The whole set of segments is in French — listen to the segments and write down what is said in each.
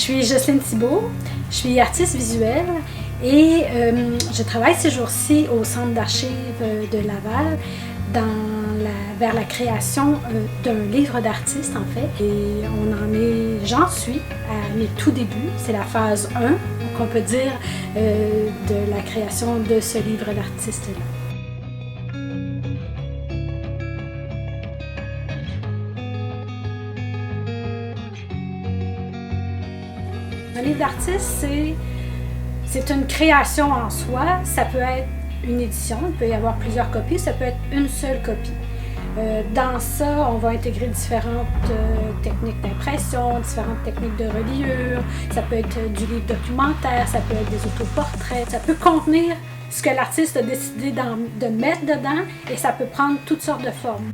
Je suis Jocelyne Thibault, je suis artiste visuelle et je travaille ces jours-ci au Centre d'archives de Laval vers la création d'un livre d'artiste en fait. Et j'en suis à mes tout débuts, c'est la phase 1, qu'on peut dire, de la création de ce livre d'artiste-là. Un livre d'artiste, c'est une création en soi. Ça peut être une édition, il peut y avoir plusieurs copies, ça peut être une seule copie. Dans ça, on va intégrer différentes techniques d'impression, différentes techniques de reliure. Ça peut être du livre documentaire, ça peut être des autoportraits. Ça peut contenir ce que l'artiste a décidé de mettre dedans et ça peut prendre toutes sortes de formes.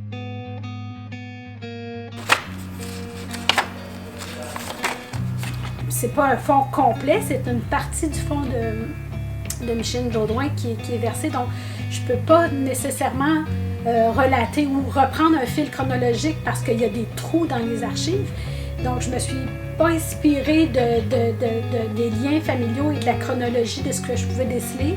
C'est pas un fond complet, c'est une partie du fond de Micheline Baudouin qui est versée. Donc, je peux pas nécessairement relater ou reprendre un fil chronologique parce qu'il y a des trous dans les archives. Donc, je me suis pas inspirée des liens familiaux et de la chronologie de ce que je pouvais déceler.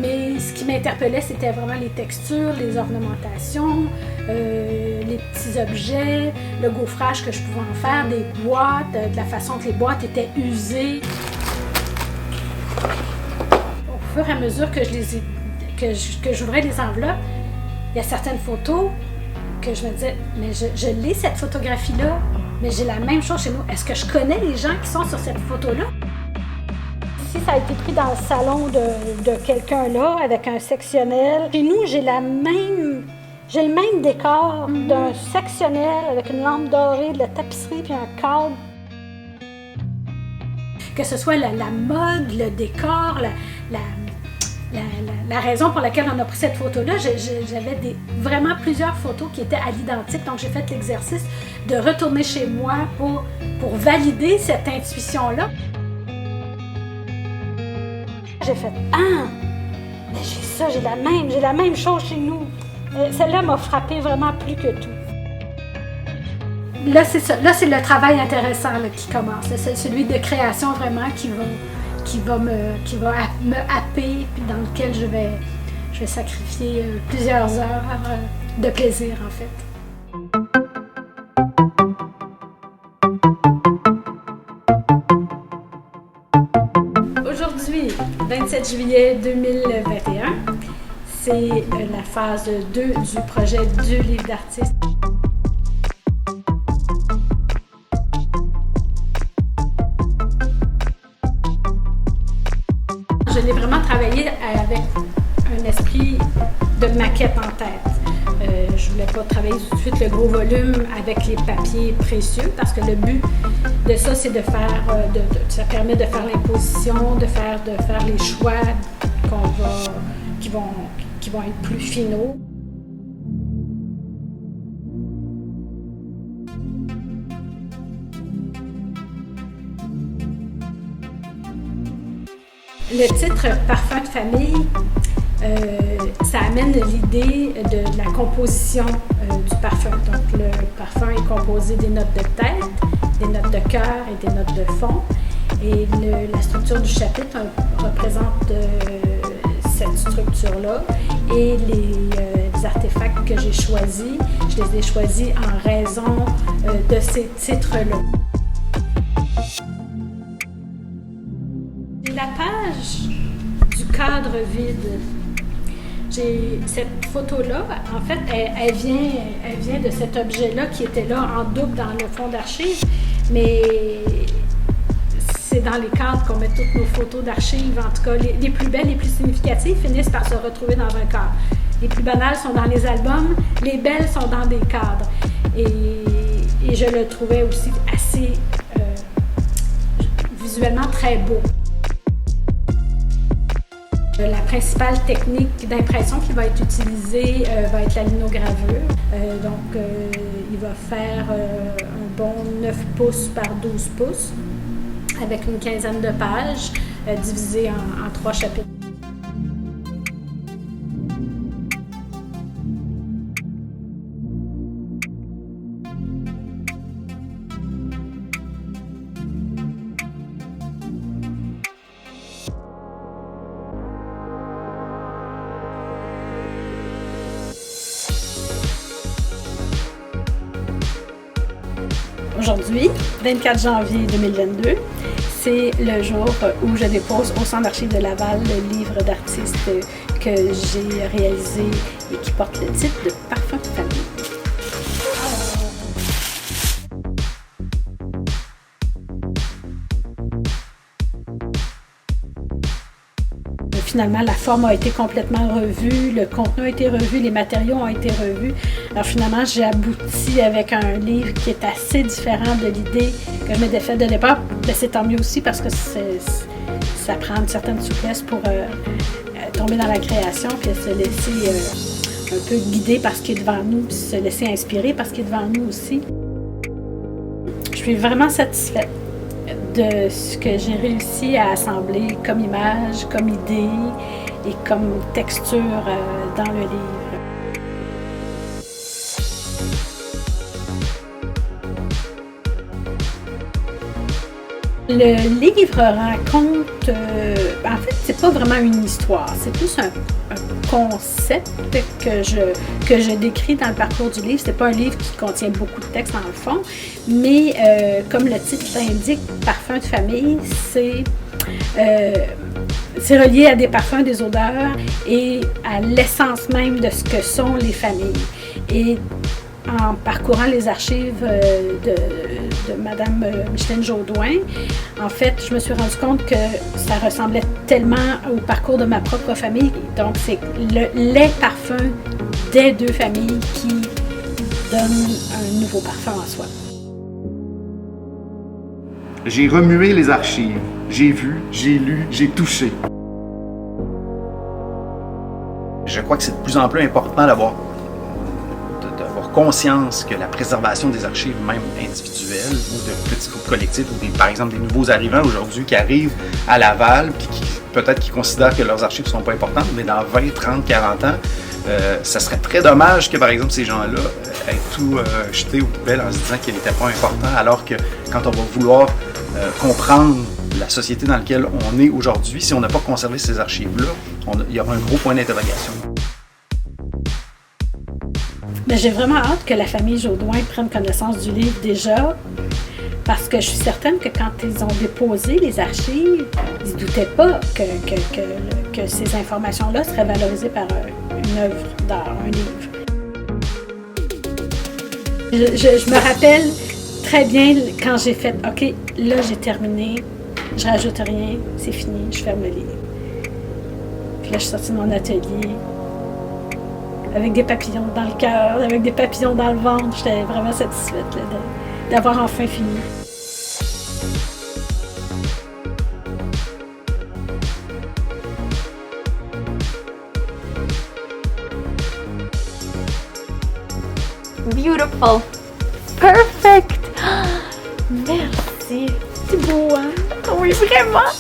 Mais ce qui m'interpellait, c'était vraiment les textures, les ornementations, les petits objets, le gaufrage que je pouvais en faire, des boîtes, de la façon que les boîtes étaient usées. Au fur et à mesure que j'ouvrais les enveloppes, il y a certaines photos que je me disais, mais je lis cette photographie-là, mais j'ai la même chose chez nous. Est-ce que je connais les gens qui sont sur cette photo-là? Ici, ça a été pris dans le salon de quelqu'un là, avec un sectionnel. Chez nous, j'ai le même décor d'un sectionnel avec une lampe dorée, de la tapisserie puis un cadre. Que ce soit la mode, le décor, la raison pour laquelle on a pris cette photo-là, j'avais vraiment plusieurs photos qui étaient à l'identique. Donc, j'ai fait l'exercice de retourner chez moi pour valider cette intuition-là. J'ai fait « Ah! Mais j'ai la même chose chez nous. » Celle-là m'a frappée vraiment plus que tout. Là, c'est ça. Là, c'est le travail intéressant là, qui commence. C'est celui de création vraiment qui va me happer, puis dans lequel je vais sacrifier plusieurs heures de plaisir, en fait. Aujourd'hui, 27 juillet 2021, c'est la phase 2 du projet du livre d'artiste. Je l'ai vraiment travaillé avec un esprit de maquette en tête. Je ne voulais pas travailler tout de suite le gros volume avec les papiers précieux parce que le but de ça, c'est de faire, ça permet de faire l'imposition, de faire les choix qui vont être plus finaux. Le titre « Parfum de famille », ça amène l'idée de la composition du parfum. Donc, le parfum est composé des notes de tête, des notes de cœur et des notes de fond. Et la structure du chapitre représente cette structure-là. Et les artefacts que j'ai choisis, je les ai choisis en raison de ces titres-là. La page du cadre vide. Cette photo-là, en fait, elle vient de cet objet-là qui était là en double dans le fond d'archives, mais c'est dans les cadres qu'on met toutes nos photos d'archives. En tout cas, les plus belles, les plus significatives finissent par se retrouver dans un cadre. Les plus banales sont dans les albums, les belles sont dans des cadres. Et je le trouvais aussi assez visuellement très beau. La principale technique d'impression qui va être utilisée va être la linogravure. Il va faire un bon 9 pouces par 12 pouces avec une quinzaine de pages divisées en 3 chapitres. Aujourd'hui, 24 janvier 2022, c'est le jour où je dépose au Centre d'archives de Laval le livre d'artiste que j'ai réalisé et qui porte le titre de Parfum de famille. Finalement, la forme a été complètement revue, le contenu a été revu, les matériaux ont été revus. Alors finalement, j'ai abouti avec un livre qui est assez différent de l'idée que je m'étais faite de départ. Mais c'est tant mieux aussi parce que ça prend une certaine souplesse pour tomber dans la création puis se laisser un peu guider par ce qui est devant nous, puis se laisser inspirer par ce qui est devant nous aussi. Je suis vraiment satisfaite de ce que j'ai réussi à assembler comme image, comme idée et comme texture dans le livre. Le livre raconte, en fait, c'est pas vraiment une histoire, c'est plus un concept que je décris dans le parcours du livre. C'est pas un livre qui contient beaucoup de textes dans le fond, mais comme le titre l'indique, Parfum de famille, c'est relié à des parfums, des odeurs et à l'essence même de ce que sont les familles. Et en parcourant les archives de Madame Micheline Jaudoin, en fait, je me suis rendu compte que ça ressemblait tellement au parcours de ma propre famille. Donc, c'est les parfums des deux familles qui donnent un nouveau parfum en soi. J'ai remué les archives. J'ai vu, j'ai lu, j'ai touché. Je crois que c'est de plus en plus important d'avoir conscience que la préservation des archives, même individuelles, ou de petits groupes collectifs, ou par exemple des nouveaux arrivants aujourd'hui qui arrivent à Laval, puis peut-être qui considèrent que leurs archives ne sont pas importantes, mais dans 20, 30, 40 ans, ça serait très dommage que, par exemple, ces gens-là aient tout jeté aux poubelles en se disant qu'ils n'étaient pas importants, alors que quand on va vouloir comprendre la société dans laquelle on est aujourd'hui, si on n'a pas conservé ces archives-là, il y aura un gros point d'interrogation. Mais j'ai vraiment hâte que la famille Jaudoin prenne connaissance du livre déjà, parce que je suis certaine que quand ils ont déposé les archives, ils ne doutaient pas que ces informations-là seraient valorisées par une œuvre d'art, un livre. Je me rappelle très bien quand j'ai fait « OK, là j'ai terminé, je rajoute rien, c'est fini, je ferme le livre. » Puis là, je suis sortie de mon atelier avec des papillons dans le cœur, avec des papillons dans le ventre. J'étais vraiment satisfaite là, d'avoir enfin fini. Beautiful. Perfect. Merci. C'est beau, hein? Oui, vraiment.